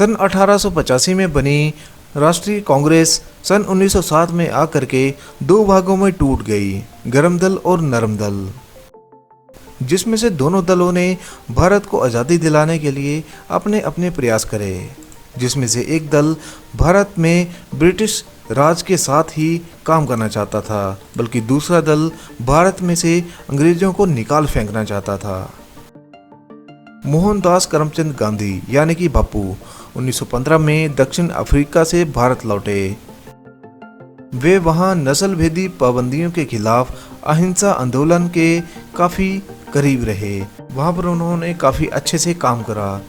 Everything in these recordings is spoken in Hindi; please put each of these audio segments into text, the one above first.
सन 1885 में बनी राष्ट्रीय कांग्रेस सन 1907 में आकर के दो भागों में टूट गई, गर्म दल और नरम दल, जिसमें से दोनों दलों ने भारत को आज़ादी दिलाने के लिए अपने अपने प्रयास करे। जिसमें से एक दल भारत में ब्रिटिश राज के साथ ही काम करना चाहता था, बल्कि दूसरा दल भारत में से अंग्रेजों को निकाल फेंकना चाहता था। मोहनदास करमचंद गांधी यानी कि बापू 1915 में दक्षिण अफ्रीका से भारत लौटे। वे वहां नस्ल भेदी पाबंदियों के खिलाफ अहिंसा आंदोलन के काफ़ी करीब रहे। वहां पर उन्होंने काफ़ी अच्छे से काम करा।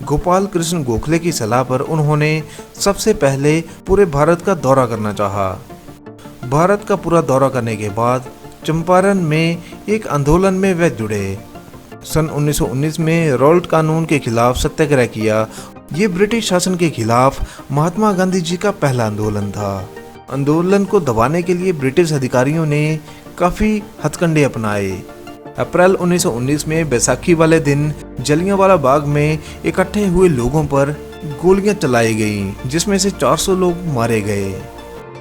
गोपाल कृष्ण गोखले की सलाह पर उन्होंने सबसे पहले पूरे भारत का दौरा करना चाहा। भारत का पूरा दौरा करने के बाद चंपारण में एक आंदोलन में वे जुड़े। सन 1919 में रॉल्ट कानून के खिलाफ सत्याग्रह किया। ये ब्रिटिश शासन के खिलाफ महात्मा गांधी जी का पहला आंदोलन था। आंदोलन को दबाने के लिए ब्रिटिश अधिकारियों ने काफ़ी हथकंडे अपनाए। अप्रैल 1919 में बैसाखी वाले दिन जलियांवाला बाग में इकट्ठे हुए लोगों पर गोलियां चलाई गईं, जिसमें से 400 लोग मारे गए।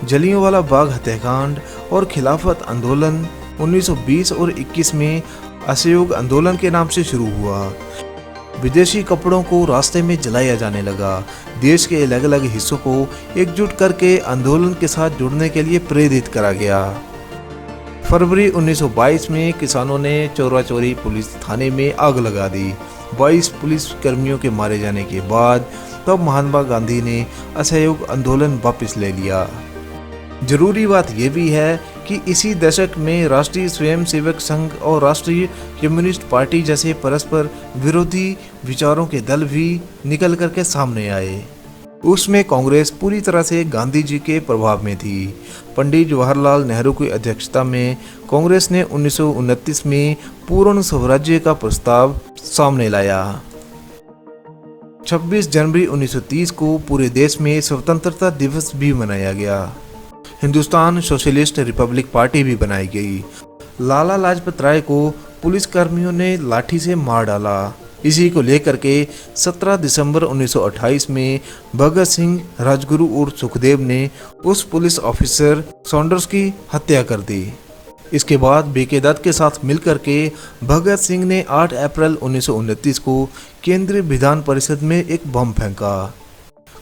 जलियांवाला बाग हत्याकांड और खिलाफत आंदोलन 1920 और 21 में असहयोग आंदोलन के नाम से शुरू हुआ। विदेशी कपड़ों को रास्ते में जलाया जाने लगा। देश के अलग अलग हिस्सों को एकजुट करके आंदोलन के साथ जुड़ने के लिए प्रेरित करा गया। फरवरी 1922 में किसानों ने चोरा चोरी पुलिस थाने में आग लगा दी। 22 पुलिस कर्मियों के मारे जाने के बाद तब महात्मा गांधी ने असहयोग आंदोलन वापस ले लिया। जरूरी बात यह भी है कि इसी दशक में राष्ट्रीय स्वयंसेवक संघ और राष्ट्रीय कम्युनिस्ट पार्टी जैसे परस्पर विरोधी विचारों के दल भी निकल करके सामने आए। उसमें कांग्रेस पूरी तरह से गांधी जी के प्रभाव में थी। पंडित जवाहरलाल नेहरू की अध्यक्षता में कांग्रेस ने 1929 में पूर्ण स्वराज्य का प्रस्ताव सामने लाया। 26 जनवरी 1930 को पूरे देश में स्वतंत्रता दिवस भी मनाया गया। हिंदुस्तान सोशलिस्ट रिपब्लिक पार्टी भी बनाई गई। लाला लाजपत राय को पुलिस कर्मियों ने लाठी से मार डाला। इसी को लेकर के 17 दिसंबर 1928 में भगत सिंह, राजगुरु और सुखदेव ने उस पुलिस ऑफिसर सॉन्डर्स की हत्या कर दी। इसके बाद बीके दत्त के साथ मिलकर के भगत सिंह ने 8 अप्रैल 1929 को केंद्रीय विधान परिषद में एक बम फेंका।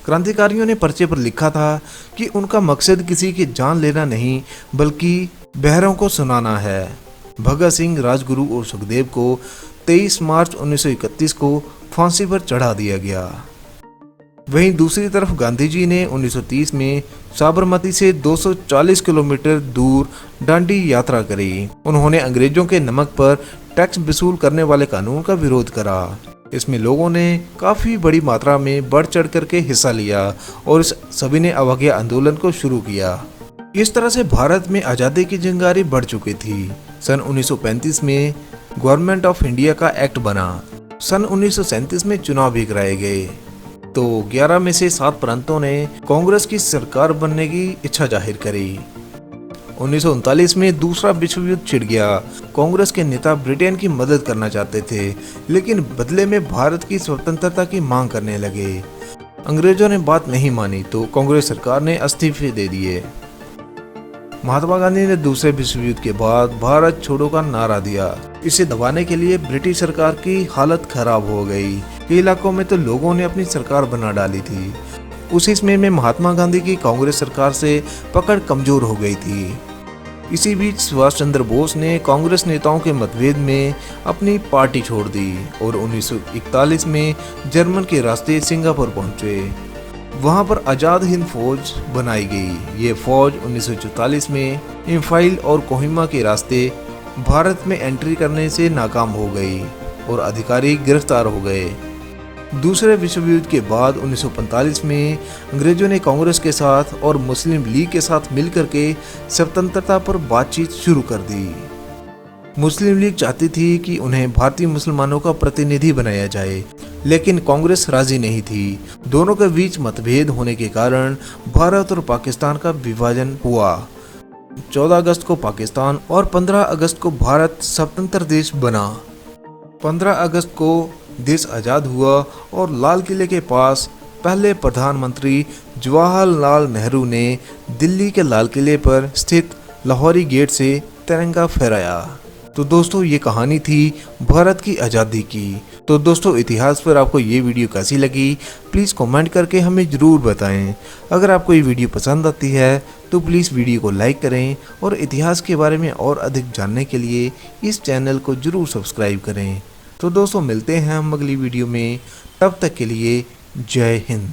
क्रांतिकारियों ने पर्चे पर लिखा था कि उनका मकसद किसी की जान लेना नहीं, बल्कि बहरों को सुनाना है। भगत सिंह, राजगुरु और सुखदेव को 23 मार्च 1931 को फांसी पर चढ़ा दिया गया। वहीं दूसरी तरफ गांधी जी ने 1930 में साबरमती से 240 किलोमीटर दूर दांडी यात्रा करी। उन्होंने अंग्रेजों के नमक पर टैक्स वसूल करने वाले कानून का विरोध करा। इसमें लोगों ने काफ़ी बड़ी मात्रा में बढ़ चढ़ करके हिस्सा लिया और इस सभी ने अवज्ञा आंदोलन को शुरू किया। इस तरह से भारत में आज़ादी की चिंगारी बढ़ चुकी थी। सन 1935 में गवर्नमेंट ऑफ इंडिया का एक्ट बना। सन 1937 में चुनाव भी कराए गए। तो 11 में से 7 प्रांतों ने कांग्रेस की सरकार बनने की इच्छा जाहिर करी। 1939 में दूसरा विश्व युद्ध छिड़ गया। कांग्रेस के नेता ब्रिटेन की मदद करना चाहते थे, लेकिन बदले में भारत की स्वतंत्रता की मांग करने लगे। अंग्रेजों ने बात नहीं मानी तो कांग्रेस सरकार ने इस्तीफे दे दिए। महात्मा गांधी ने दूसरे विश्व युद्ध के बाद भारत छोड़ो का नारा दिया। इसे दबाने के लिए ब्रिटिश सरकार की हालत खराब हो गई। कई इलाकों में तो लोगों ने अपनी सरकार बना डाली थी। उसी समय में महात्मा गांधी की कांग्रेस सरकार से पकड़ कमजोर हो गई थी। इसी बीच सुभाष चंद्र बोस ने कांग्रेस नेताओं के मतभेद में अपनी पार्टी छोड़ दी और 1941 में जर्मन के रास्ते सिंगापुर पहुंचे। वहां पर आज़ाद हिंद फौज बनाई गई। ये फौज 1944 में इम्फाइल और कोहिमा के रास्ते भारत में एंट्री करने से नाकाम हो गई और अधिकारी गिरफ्तार हो गए। दूसरे विश्व युद्ध के बाद 1945 में अंग्रेजों ने कांग्रेस के साथ और मुस्लिम लीग के साथ मिलकर के स्वतंत्रता पर बातचीत शुरू कर दी। मुस्लिम लीग चाहती थी कि उन्हें भारतीय मुसलमानों का प्रतिनिधि बनाया जाए, लेकिन कांग्रेस राजी नहीं थी। दोनों के बीच मतभेद होने के कारण भारत और पाकिस्तान का विभाजन हुआ। 14 अगस्त को पाकिस्तान और 15 अगस्त को भारत स्वतंत्र देश बना। 15 अगस्त को देश आज़ाद हुआ और लाल किले के पास पहले प्रधानमंत्री जवाहरलाल नेहरू ने दिल्ली के लाल किले पर स्थित लाहौरी गेट से तिरंगा फहराया। तो दोस्तों ये कहानी थी भारत की आज़ादी की। तो दोस्तों इतिहास पर आपको ये वीडियो कैसी लगी प्लीज़ कमेंट करके हमें ज़रूर बताएं। अगर आपको ये वीडियो पसंद आती है तो प्लीज़ वीडियो को लाइक करें और इतिहास के बारे में और अधिक जानने के लिए इस चैनल को ज़रूर सब्सक्राइब करें। तो दोस्तों मिलते हैं हम अगली वीडियो में, तब तक के लिए जय हिंद।